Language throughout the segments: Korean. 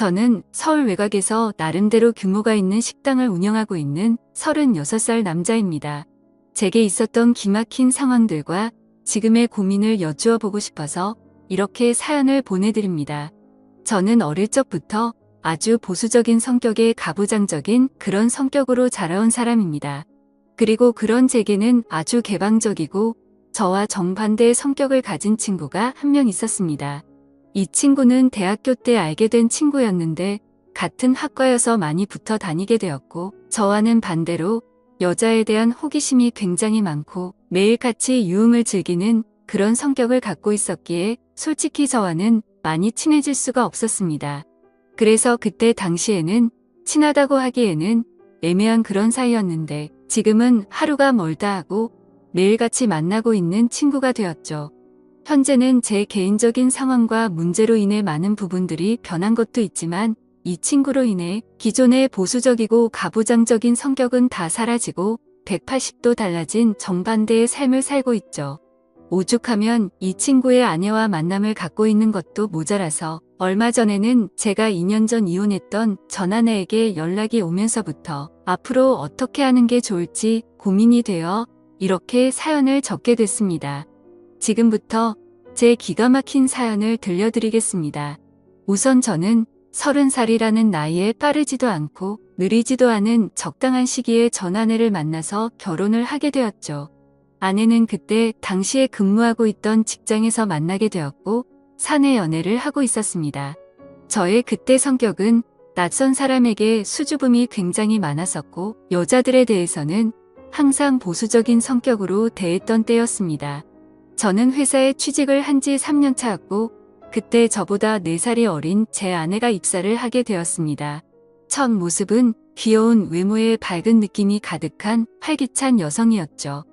저는 서울 외곽에서 나름대로 규모가 있는 식당을 운영하고 있는 36살 남자입니다. 제게 있었던 기막힌 상황들과 지금의 고민을 여쭈어 보고 싶어서 이렇게 사연을 보내드립니다. 저는 어릴 적부터 아주 보수적인 성격의 가부장적인 그런 성격으로 자라온 사람입니다. 그리고 그런 제게는 아주 개방적이고 저와 정반대의 성격을 가진 친구가 한 명 있었습니다. 이 친구는 대학교 때 알게 된 친구였는데 같은 학과여서 많이 붙어 다니게 되었고 저와는 반대로 여자에 대한 호기심이 굉장히 많고 매일 같이 유흥을 즐기는 그런 성격을 갖고 있었기에 솔직히 저와는 많이 친해질 수가 없었습니다. 그래서 그때 당시에는 친하다고 하기에는 애매한 그런 사이였는데 지금은 하루가 멀다 하고 매일같이 만나고 있는 친구가 되었죠. 현재는 제 개인적인 상황과 문제로 인해 많은 부분들이 변한 것도 있지만 이 친구로 인해 기존의 보수적이고 가부장적인 성격은 다 사라지고 180도 달라진 정반대의 삶을 살고 있죠. 오죽하면 이 친구의 아내와 만남을 갖고 있는 것도 모자라서 얼마 전에는 제가 2년 전 이혼했던 전 아내에게 연락이 오면서부터 앞으로 어떻게 하는 게 좋을지 고민이 되어 이렇게 사연을 적게 됐습니다. 지금부터 제 기가 막힌 사연을 들려드리겠습니다. 우선 저는 30살이라는 나이에 빠르지도 않고 느리지도 않은 적당한 시기에 전 아내를 만나서 결혼을 하게 되었죠. 아내는 그때 당시에 근무하고 있던 직장에서 만나게 되었고 사내 연애를 하고 있었습니다. 저의 그때 성격은 낯선 사람에게 수줍음이 굉장히 많았었고 여자들에 대해서는 항상 보수적인 성격으로 대했던 때였습니다. 저는 회사에 취직을 한 지 3년 차였고 그때 저보다 4살이 어린 제 아내가 입사를 하게 되었습니다. 첫 모습은 귀여운 외모에 밝은 느낌이 가득한 활기찬 여성이었죠.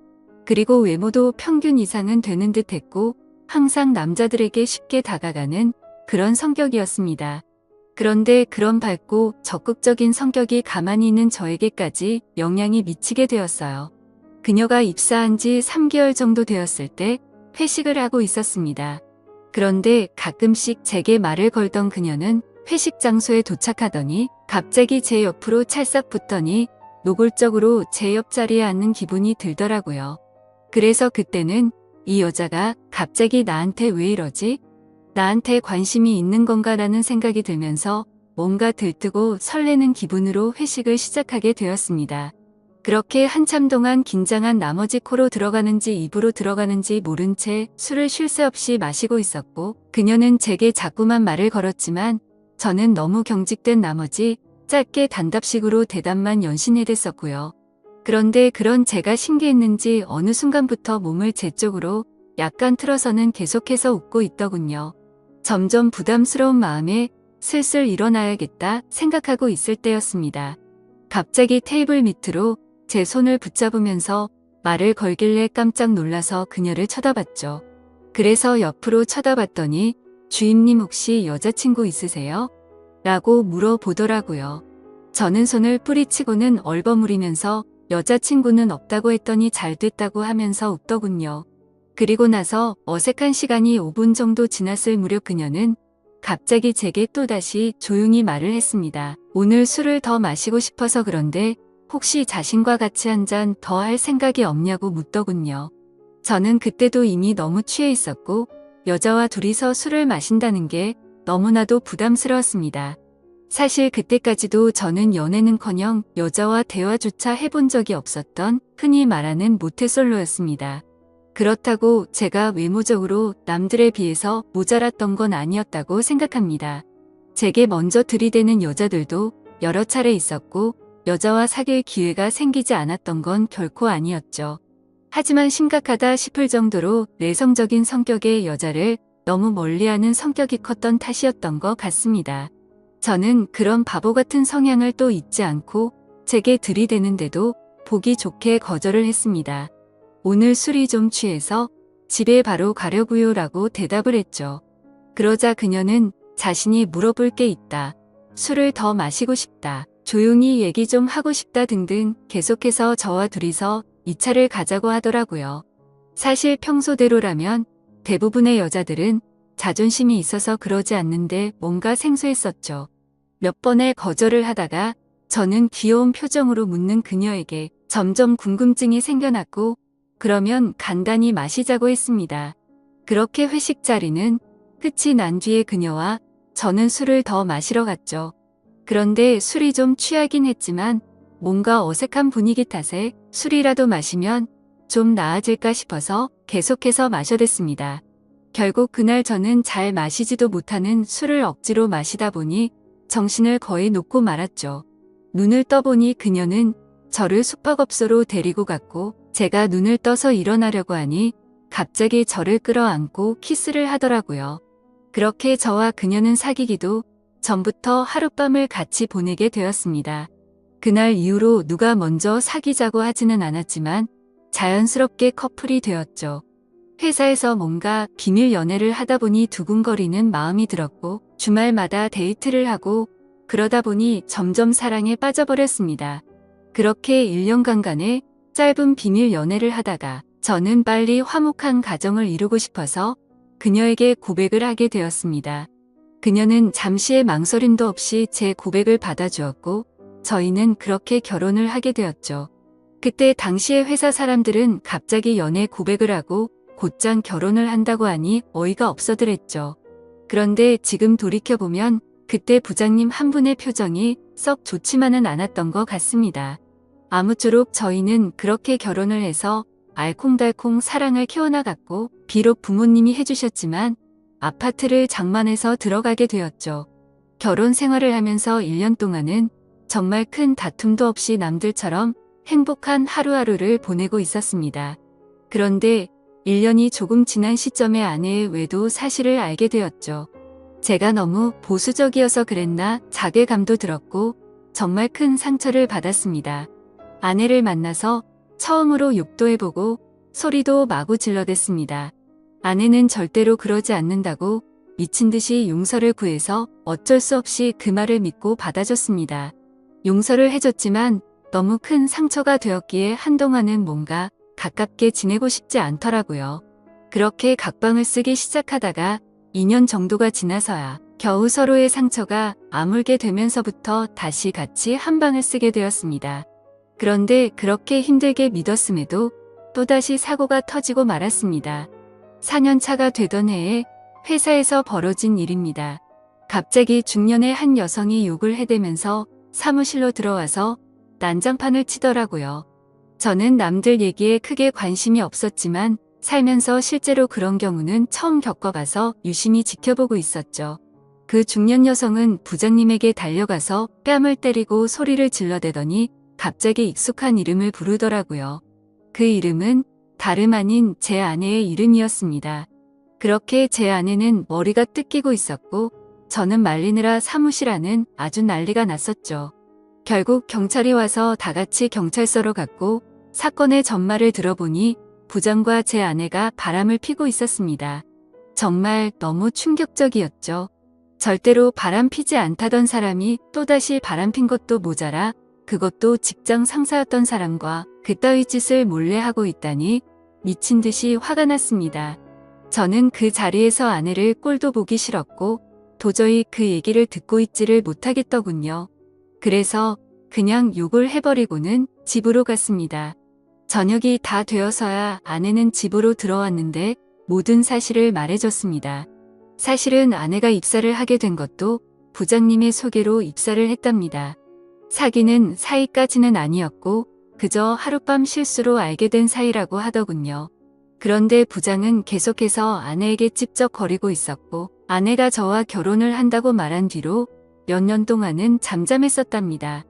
그리고 외모도 평균 이상은 되는 듯 했고 항상 남자들에게 쉽게 다가가는 그런 성격이었습니다. 그런데 그런 밝고 적극적인 성격이 가만히 있는 저에게까지 영향이 미치게 되었어요. 그녀가 입사한 지 3개월 정도 되었을 때 회식을 하고 있었습니다. 그런데 가끔씩 제게 말을 걸던 그녀는 회식 장소에 도착하더니 갑자기 제 옆으로 찰싹 붙더니 노골적으로 제 옆자리에 앉는 기분이 들더라고요. 그래서 그때는 이 여자가 갑자기 나한테 왜 이러지? 나한테 관심이 있는 건가라는 생각이 들면서 뭔가 들뜨고 설레는 기분으로 회식을 시작하게 되었습니다. 그렇게 한참 동안 긴장한 나머지 코로 들어가는지 입으로 들어가는지 모른 채 술을 쉴 새 없이 마시고 있었고 그녀는 제게 자꾸만 말을 걸었지만 저는 너무 경직된 나머지 짧게 단답식으로 대답만 연신해댔었고요. 그런데 그런 제가 신기했는지 어느 순간부터 몸을 제 쪽으로 약간 틀어서는 계속해서 웃고 있더군요. 점점 부담스러운 마음에 슬슬 일어나야겠다 생각하고 있을 때였습니다. 갑자기 테이블 밑으로 제 손을 붙잡으면서 말을 걸길래 깜짝 놀라서 그녀를 쳐다봤죠. 그래서 옆으로 쳐다봤더니 주임님 혹시 여자친구 있으세요? 라고 물어보더라고요. 저는 손을 뿌리치고는 얼버무리면서 여자친구는 없다고 했더니 잘 됐다고 하면서 웃더군요. 그리고 나서 어색한 시간이 5분 정도 지났을 무렵 그녀는 갑자기 제게 또다시 조용히 말을 했습니다. 오늘 술을 더 마시고 싶어서 그런데 혹시 자신과 같이 한 잔 더 할 생각이 없냐고 묻더군요. 저는 그때도 이미 너무 취해 있었고 여자와 둘이서 술을 마신다는 게 너무나도 부담스러웠습니다. 사실 그때까지도 저는 연애는커녕 여자와 대화조차 해본 적이 없었던 흔히 말하는 모태솔로였습니다. 그렇다고 제가 외모적으로 남들에 비해서 모자랐던 건 아니었다고 생각합니다. 제게 먼저 들이대는 여자들도 여러 차례 있었고 여자와 사귈 기회가 생기지 않았던 건 결코 아니었죠. 하지만 심각하다 싶을 정도로 내성적인 성격의 여자를 너무 멀리하는 성격이 컸던 탓이었던 것 같습니다. 저는 그런 바보 같은 성향을 또 잊지 않고 제게 들이대는데도 보기 좋게 거절을 했습니다. 오늘 술이 좀 취해서 집에 바로 가려고요 라고 대답을 했죠. 그러자 그녀는 자신이 물어볼 게 있다. 술을 더 마시고 싶다. 조용히 얘기 좀 하고 싶다 등등 계속해서 저와 둘이서 2차를 가자고 하더라고요. 사실 평소대로라면 대부분의 여자들은 자존심이 있어서 그러지 않는데 뭔가 생소했었죠. 몇 번의 거절을 하다가 저는 귀여운 표정으로 묻는 그녀에게 점점 궁금증이 생겨났고 그러면 간단히 마시자고 했습니다. 그렇게 회식 자리는 끝이 난 뒤에 그녀와 저는 술을 더 마시러 갔죠. 그런데 술이 좀 취하긴 했지만 뭔가 어색한 분위기 탓에 술이라도 마시면 좀 나아질까 싶어서 계속해서 마셔댔습니다. 결국 그날 저는 잘 마시지도 못하는 술을 억지로 마시다 보니 정신을 거의 놓고 말았죠. 눈을 떠보니 그녀는 저를 숙박업소로 데리고 갔고 제가 눈을 떠서 일어나려고 하니 갑자기 저를 끌어안고 키스를 하더라고요. 그렇게 저와 그녀는 사귀기도 전부터 하룻밤을 같이 보내게 되었습니다. 그날 이후로 누가 먼저 사귀자고 하지는 않았지만 자연스럽게 커플이 되었죠. 회사에서 뭔가 비밀 연애를 하다 보니 두근거리는 마음이 들었고 주말마다 데이트를 하고 그러다 보니 점점 사랑에 빠져버렸습니다. 그렇게 1년간의 짧은 비밀 연애를 하다가 저는 빨리 화목한 가정을 이루고 싶어서 그녀에게 고백을 하게 되었습니다. 그녀는 잠시의 망설임도 없이 제 고백을 받아주었고 저희는 그렇게 결혼을 하게 되었죠. 그때 당시의 회사 사람들은 갑자기 연애 고백을 하고 곧장 결혼을 한다고 하니 어이가 없어들었죠. 그런데 지금 돌이켜보면 그때 부장님 한 분의 표정이 썩 좋지만은 않았던 것 같습니다. 아무쪼록 저희는 그렇게 결혼을 해서 알콩달콩 사랑을 키워나갔고 비록 부모님이 해주셨지만 아파트를 장만해서 들어가게 되었죠. 결혼 생활을 하면서 1년 동안은 정말 큰 다툼도 없이 남들처럼 행복한 하루하루를 보내고 있었습니다. 그런데 1년이 조금 지난 시점에 아내의 외도 사실을 알게 되었죠. 제가 너무 보수적이어서 그랬나 자괴감도 들었고 정말 큰 상처를 받았습니다. 아내를 만나서 처음으로 욕도 해보고 소리도 마구 질러댔습니다. 아내는 절대로 그러지 않는다고 미친 듯이 용서를 구해서 어쩔 수 없이 그 말을 믿고 받아줬습니다. 용서를 해줬지만 너무 큰 상처가 되었기에 한동안은 뭔가 가깝게 지내고 싶지 않더라고요. 그렇게 각방을 쓰기 시작하다가 2년 정도가 지나서야 겨우 서로의 상처가 아물게 되면서부터 다시 같이 한 방을 쓰게 되었습니다. 그런데 그렇게 힘들게 믿었음에도 또다시 사고가 터지고 말았습니다. 4년 차가 되던 해에 회사에서 벌어진 일입니다. 갑자기 중년의 한 여성이 욕을 해대면서 사무실로 들어와서 난장판을 치더라고요. 저는 남들 얘기에 크게 관심이 없었지만 살면서 실제로 그런 경우는 처음 겪어봐서 유심히 지켜보고 있었죠. 그 중년 여성은 부장님에게 달려가서 뺨을 때리고 소리를 질러대더니 갑자기 익숙한 이름을 부르더라고요. 그 이름은 다름 아닌 제 아내의 이름이었습니다. 그렇게 제 아내는 머리가 뜯기고 있었고 저는 말리느라 사무실 안은 아주 난리가 났었죠. 결국 경찰이 와서 다 같이 경찰서로 갔고 사건의 전말을 들어보니 부장과 제 아내가 바람을 피고 있었습니다. 정말 너무 충격적이었죠. 절대로 바람 피지 않다던 사람이 또다시 바람 핀 것도 모자라 그것도 직장 상사였던 사람과 그따위 짓을 몰래 하고 있다니 미친 듯이 화가 났습니다. 저는 그 자리에서 아내를 꼴도 보기 싫었고 도저히 그 얘기를 듣고 있지를 못하겠더군요. 그래서 그냥 욕을 해버리고는 집으로 갔습니다. 저녁이 다 되어서야 아내는 집으로 들어왔는데 모든 사실을 말해줬습니다. 사실은 아내가 입사를 하게 된 것도 부장님의 소개로 입사를 했답니다. 사귀는 사이까지는 아니었고 그저 하룻밤 실수로 알게 된 사이라고 하더군요. 그런데 부장은 계속해서 아내에게 찝쩍거리고 있었고 아내가 저와 결혼을 한다고 말한 뒤로 몇 년 동안은 잠잠했었답니다.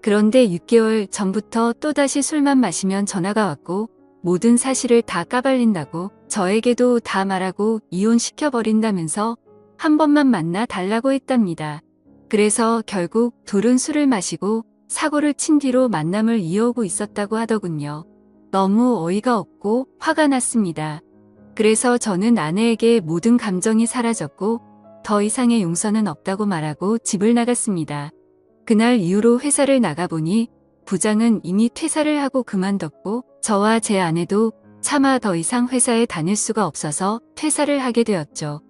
그런데 6개월 전부터 또다시 술만 마시면 전화가 왔고 모든 사실을 다 까발린다고 저에게도 다 말하고 이혼시켜버린다면서 한 번만 만나 달라고 했답니다. 그래서 결국 둘은 술을 마시고 사고를 친 뒤로 만남을 이어오고 있었다고 하더군요. 너무 어이가 없고 화가 났습니다. 그래서 저는 아내에게 모든 감정이 사라졌고 더 이상의 용서는 없다고 말하고 집을 나갔습니다. 그날 이후로 회사를 나가보니 부장은 이미 퇴사를 하고 그만뒀고 저와 제 아내도 차마 더 이상 회사에 다닐 수가 없어서 퇴사를 하게 되었죠.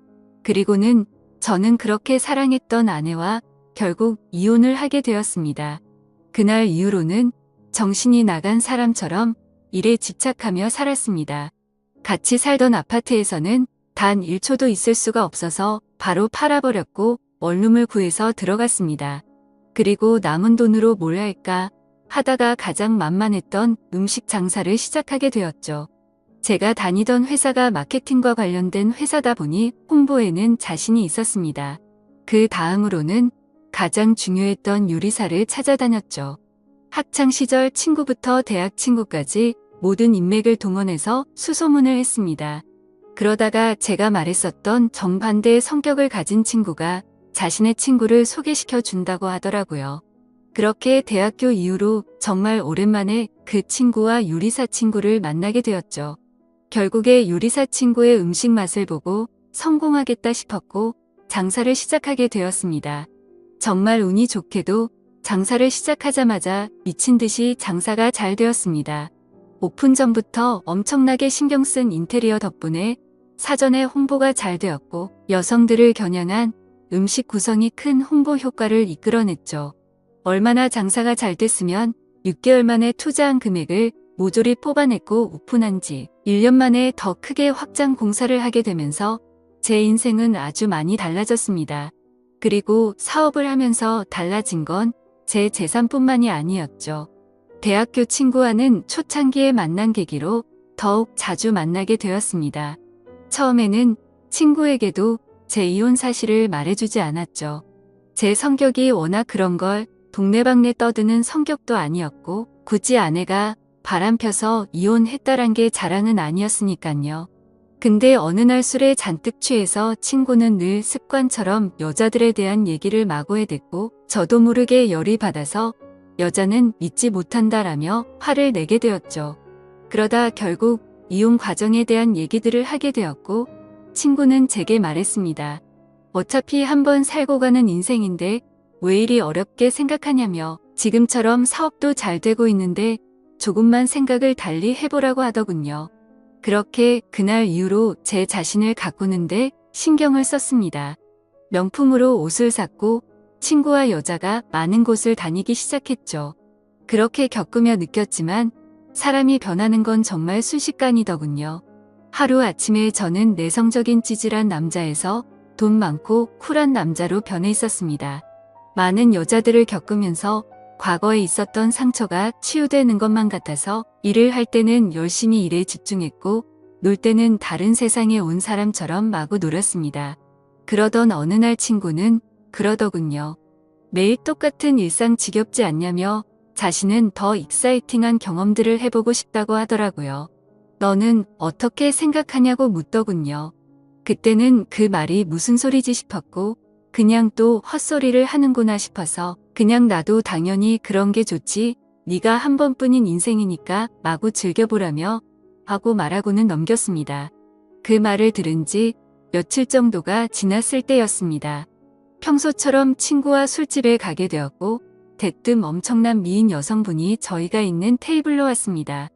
그리고는 저는 그렇게 사랑했던 아내와 결국 이혼을 하게 되었습니다. 그날 이후로는 정신이 나간 사람처럼 일에 집착하며 살았습니다. 같이 살던 아파트에서는 단 1초도 있을 수가 없어서 바로 팔아버렸고 원룸을 구해서 들어갔습니다. 그리고 남은 돈으로 뭘 할까 하다가 가장 만만했던 음식 장사를 시작하게 되었죠. 제가 다니던 회사가 마케팅과 관련된 회사다 보니 홍보에는 자신이 있었습니다. 그 다음으로는 가장 중요했던 요리사를 찾아다녔죠. 학창시절 친구부터 대학 친구까지 모든 인맥을 동원해서 수소문을 했습니다. 그러다가 제가 말했었던 정반대의 성격을 가진 친구가 자신의 친구를 소개시켜 준다고 하더라고요. 그렇게 대학교 이후로 정말 오랜만에 그 친구와 요리사 친구를 만나게 되었죠. 결국에 요리사 친구의 음식 맛을 보고 성공하겠다 싶었고 장사를 시작하게 되었습니다. 정말 운이 좋게도 장사를 시작하자마자 미친 듯이 장사가 잘 되었습니다. 오픈 전부터 엄청나게 신경 쓴 인테리어 덕분에 사전에 홍보가 잘 되었고 여성들을 겨냥한 음식 구성이 큰 홍보 효과를 이끌어냈죠. 얼마나 장사가 잘 됐으면 6개월 만에 투자한 금액을 모조리 뽑아냈고 오픈한 지 1년 만에 더 크게 확장 공사를 하게 되면서 제 인생은 아주 많이 달라졌습니다. 그리고 사업을 하면서 달라진 건 제 재산뿐만이 아니었죠. 대학교 친구와는 초창기에 만난 계기로 더욱 자주 만나게 되었습니다. 처음에는 친구에게도 제 이혼 사실을 말해주지 않았죠. 제 성격이 워낙 그런 걸 동네방네 떠드는 성격도 아니었고 굳이 아내가 바람 펴서 이혼했다란 게 자랑은 아니었으니깐요. 근데 어느 날 술에 잔뜩 취해서 친구는 늘 습관처럼 여자들에 대한 얘기를 마구 해댔고 저도 모르게 열이 받아서 여자는 믿지 못한다라며 화를 내게 되었죠. 그러다 결국 이혼 과정에 대한 얘기들을 하게 되었고 친구는 제게 말했습니다. 어차피 한번 살고 가는 인생인데 왜 이리 어렵게 생각하냐며 지금처럼 사업도 잘 되고 있는데 조금만 생각을 달리 해보라고 하더군요. 그렇게 그날 이후로 제 자신을 가꾸는데 신경을 썼습니다. 명품으로 옷을 샀고 친구와 여자가 많은 곳을 다니기 시작했죠. 그렇게 겪으며 느꼈지만 사람이 변하는 건 정말 순식간이더군요. 하루아침에 저는 내성적인 찌질한 남자에서 돈 많고 쿨한 남자로 변해 있었습니다. 많은 여자들을 겪으면서 과거에 있었던 상처가 치유되는 것만 같아서 일을 할 때는 열심히 일에 집중했고 놀 때는 다른 세상에 온 사람처럼 마구 놀았습니다. 그러던 어느 날 친구는 그러더군요. 매일 똑같은 일상 지겹지 않냐며 자신은 더 익사이팅한 경험들을 해보고 싶다고 하더라고요. 너는 어떻게 생각하냐고 묻더군요. 그때는 그 말이 무슨 소리지 싶었고 그냥 또 헛소리를 하는구나 싶어서 그냥 나도 당연히 그런 게 좋지 네가 한 번뿐인 인생이니까 마구 즐겨보라며 하고 말하고는 넘겼습니다. 그 말을 들은 지 며칠 정도가 지났을 때였습니다. 평소처럼 친구와 술집에 가게 되었고 대뜸 엄청난 미인 여성분이 저희가 있는 테이블로 왔습니다.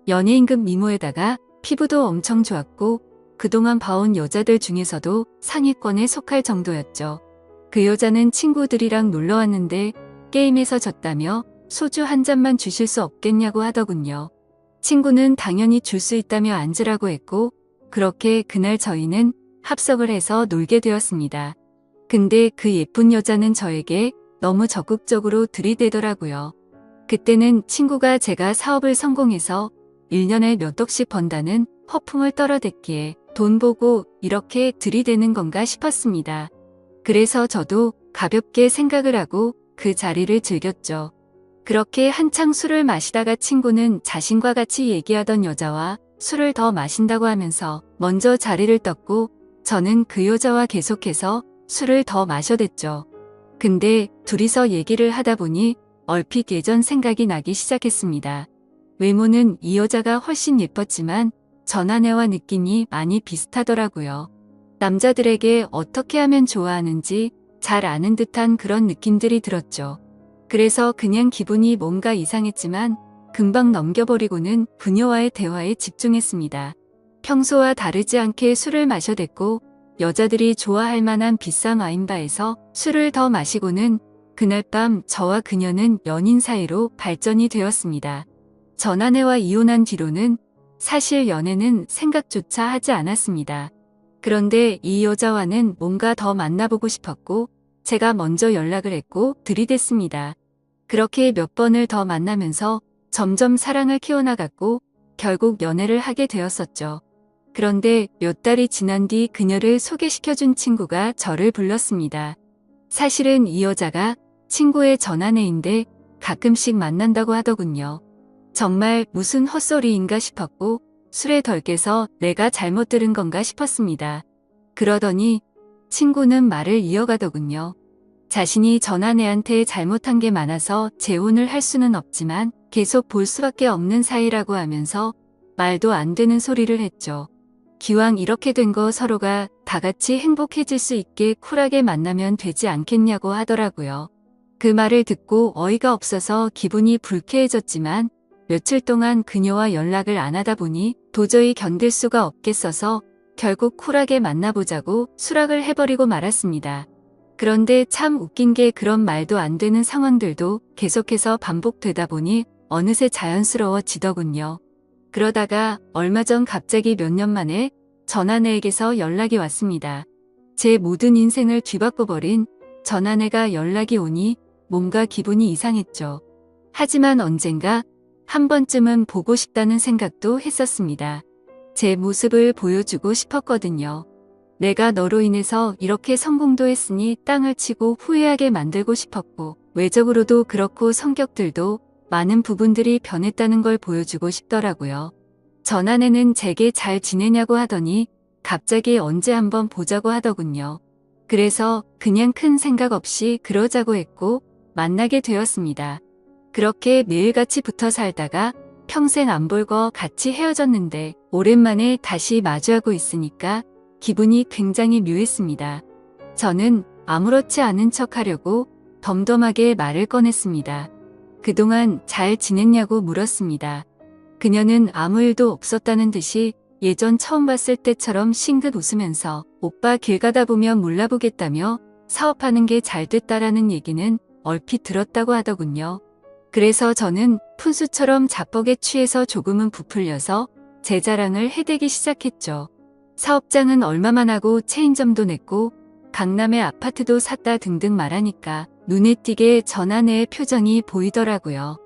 연예인급 미모에다가 피부도 엄청 좋았고 그동안 봐온 여자들 중에서도 상위권에 속할 정도였죠. 그 여자는 친구들이랑 놀러 왔는데 게임에서 졌다며 소주 한 잔만 주실 수 없겠냐고 하더군요. 친구는 당연히 줄 수 있다며 앉으라고 했고 그렇게 그날 저희는 합석을 해서 놀게 되었습니다. 근데 그 예쁜 여자는 저에게 너무 적극적으로 들이대더라고요. 그때는 친구가 제가 사업을 성공해서 1년에 몇 억씩 번다는 허풍을 떨어댔기에 돈 보고 이렇게 들이대는 건가 싶었습니다. 그래서 저도 가볍게 생각을 하고 그 자리를 즐겼죠. 그렇게 한창 술을 마시다가 친구는 자신과 같이 얘기하던 여자와 술을 더 마신다고 하면서 먼저 자리를 떴고 저는 그 여자와 계속해서 술을 더 마셔댔죠. 근데 둘이서 얘기를 하다 보니 얼핏 예전 생각이 나기 시작했습니다. 외모는 이 여자가 훨씬 예뻤지만 전 아내와 느낌이 많이 비슷하더라고요. 남자들에게 어떻게 하면 좋아하는지 잘 아는 듯한 그런 느낌들이 들었죠. 그래서 그냥 기분이 뭔가 이상했지만 금방 넘겨버리고는 그녀와의 대화에 집중했습니다. 평소와 다르지 않게 술을 마셔댔고 여자들이 좋아할 만한 비싼 와인바에서 술을 더 마시고는 그날 밤 저와 그녀는 연인 사이로 발전이 되었습니다. 전 아내와 이혼한 뒤로는 사실 연애는 생각조차 하지 않았습니다. 그런데 이 여자와는 뭔가 더 만나보고 싶었고 제가 먼저 연락을 했고 들이댔습니다. 그렇게 몇 번을 더 만나면서 점점 사랑을 키워나갔고 결국 연애를 하게 되었었죠. 그런데 몇 달이 지난 뒤 그녀를 소개시켜준 친구가 저를 불렀습니다. 사실은 이 여자가 친구의 전 아내인데 가끔씩 만난다고 하더군요. 정말 무슨 헛소리인가 싶었고 술에 덜 깨서 내가 잘못 들은 건가 싶었습니다. 그러더니 친구는 말을 이어가더군요. 자신이 전 아내한테 잘못한 게 많아서 재혼을 할 수는 없지만 계속 볼 수밖에 없는 사이라고 하면서 말도 안 되는 소리를 했죠. 기왕 이렇게 된 거 서로가 다 같이 행복해질 수 있게 쿨하게 만나면 되지 않겠냐고 하더라고요. 그 말을 듣고 어이가 없어서 기분이 불쾌해졌지만 며칠 동안 그녀와 연락을 안 하다 보니 도저히 견딜 수가 없겠어서 결국 쿨하게 만나보자고 수락을 해버리고 말았습니다. 그런데 참 웃긴 게 그런 말도 안 되는 상황들도 계속해서 반복되다 보니 어느새 자연스러워지더군요. 그러다가 얼마 전 갑자기 몇 년 만에 전 아내에게서 연락이 왔습니다. 제 모든 인생을 뒤바꿔버린 전 아내가 연락이 오니 뭔가 기분이 이상했죠. 하지만 언젠가 한 번쯤은 보고 싶다는 생각도 했었습니다. 제 모습을 보여주고 싶었거든요. 내가 너로 인해서 이렇게 성공도 했으니 땅을 치고 후회하게 만들고 싶었고 외적으로도 그렇고 성격들도 많은 부분들이 변했다는 걸 보여주고 싶더라고요. 전 아내는 제게 잘 지내냐고 하더니 갑자기 언제 한번 보자고 하더군요. 그래서 그냥 큰 생각 없이 그러자고 했고 만나게 되었습니다. 그렇게 매일같이 붙어 살다가 평생 안 볼 거 같이 헤어졌는데 오랜만에 다시 마주하고 있으니까 기분이 굉장히 묘했습니다. 저는 아무렇지 않은 척 하려고 덤덤하게 말을 꺼냈습니다. 그동안 잘 지냈냐고 물었습니다. 그녀는 아무 일도 없었다는 듯이 예전 처음 봤을 때처럼 싱긋 웃으면서 오빠 길 가다 보면 몰라보겠다며 사업하는 게 잘 됐다라는 얘기는 얼핏 들었다고 하더군요. 그래서 저는 푼수처럼 자뻑에 취해서 조금은 부풀려서 제 자랑을 해대기 시작했죠. 사업장은 얼마만 하고 체인점도 냈고 강남에 아파트도 샀다 등등 말하니까 눈에 띄게 전 아내의 표정이 보이더라고요.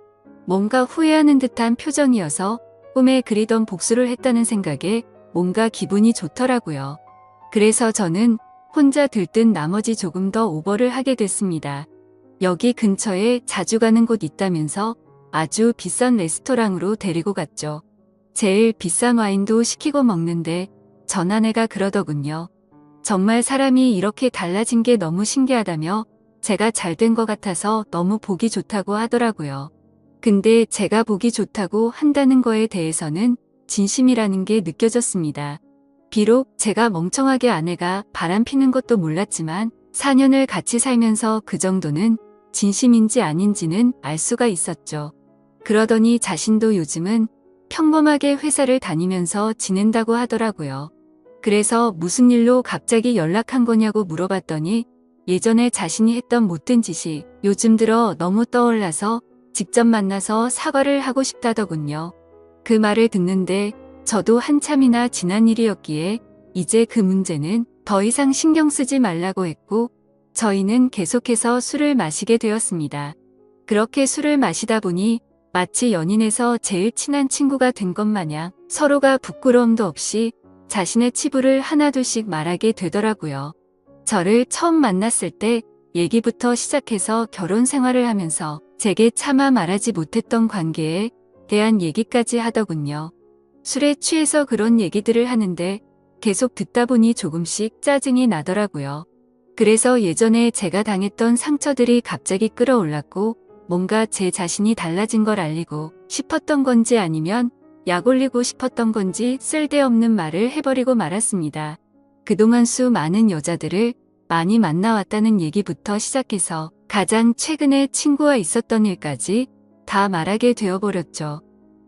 뭔가 후회하는 듯한 표정이어서 꿈에 그리던 복수를 했다는 생각에 뭔가 기분이 좋더라고요. 그래서 저는 혼자 들뜬 나머지 조금 더 오버를 하게 됐습니다. 여기 근처에 자주 가는 곳 있다면서 아주 비싼 레스토랑으로 데리고 갔죠. 제일 비싼 와인도 시키고 먹는데 전 아내가 그러더군요. 정말 사람이 이렇게 달라진 게 너무 신기하다며 제가 잘 된 것 같아서 너무 보기 좋다고 하더라고요. 근데 제가 보기 좋다고 한다는 거에 대해서는 진심이라는 게 느껴졌습니다. 비록 제가 멍청하게 아내가 바람피는 것도 몰랐지만 4년을 같이 살면서 그 정도는 진심인지 아닌지는 알 수가 있었죠. 그러더니 자신도 요즘은 평범하게 회사를 다니면서 지낸다고 하더라고요. 그래서 무슨 일로 갑자기 연락한 거냐고 물어봤더니 예전에 자신이 했던 못된 짓이 요즘 들어 너무 떠올라서 직접 만나서 사과를 하고 싶다더군요. 그 말을 듣는데 저도 한참이나 지난 일이었기에 이제 그 문제는 더 이상 신경 쓰지 말라고 했고 저희는 계속해서 술을 마시게 되었습니다. 그렇게 술을 마시다 보니 마치 연인에서 제일 친한 친구가 된 것 마냥 서로가 부끄러움도 없이 자신의 치부를 하나둘씩 말하게 되더라고요. 저를 처음 만났을 때 얘기부터 시작해서 결혼 생활을 하면서 제게 차마 말하지 못했던 관계에 대한 얘기까지 하더군요. 술에 취해서 그런 얘기들을 하는데 계속 듣다 보니 조금씩 짜증이 나더라고요. 그래서 예전에 제가 당했던 상처들이 갑자기 끌어올랐고 뭔가 제 자신이 달라진 걸 알리고 싶었던 건지 아니면 약 올리고 싶었던 건지 쓸데없는 말을 해버리고 말았습니다. 그동안 수많은 여자들을 많이 만나왔다는 얘기부터 시작해서 가장 최근에 친구와 있었던 일까지 다 말하게 되어버렸죠.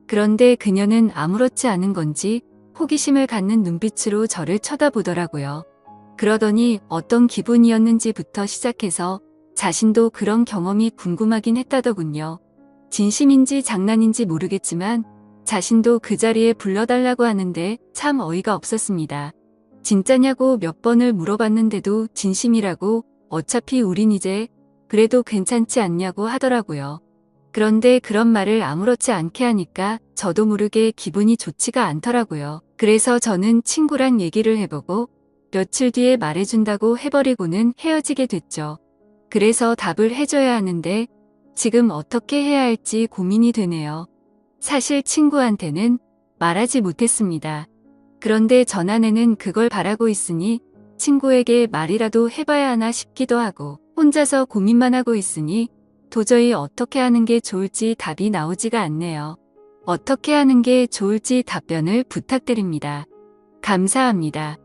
그런데 그녀는 아무렇지 않은 건지 호기심을 갖는 눈빛으로 저를 쳐다보더라고요. 그러더니 어떤 기분이었는지부터 시작해서 자신도 그런 경험이 궁금하긴 했다더군요. 진심인지 장난인지 모르겠지만 자신도 그 자리에 불러달라고 하는데 참 어이가 없었습니다. 진짜냐고 몇 번을 물어봤는데도 진심이라고 어차피 우린 이제 그래도 괜찮지 않냐고 하더라고요. 그런데 그런 말을 아무렇지 않게 하니까 저도 모르게 기분이 좋지가 않더라고요. 그래서 저는 친구랑 얘기를 해보고 며칠 뒤에 말해준다고 해버리고는 헤어지게 됐죠. 그래서 답을 해줘야 하는데 지금 어떻게 해야 할지 고민이 되네요. 사실 친구한테는 말하지 못했습니다. 그런데 전 아내는 그걸 바라고 있으니 친구에게 말이라도 해봐야 하나 싶기도 하고 혼자서 고민만 하고 있으니 도저히 어떻게 하는 게 좋을지 답이 나오지가 않네요. 어떻게 하는 게 좋을지 답변을 부탁드립니다. 감사합니다.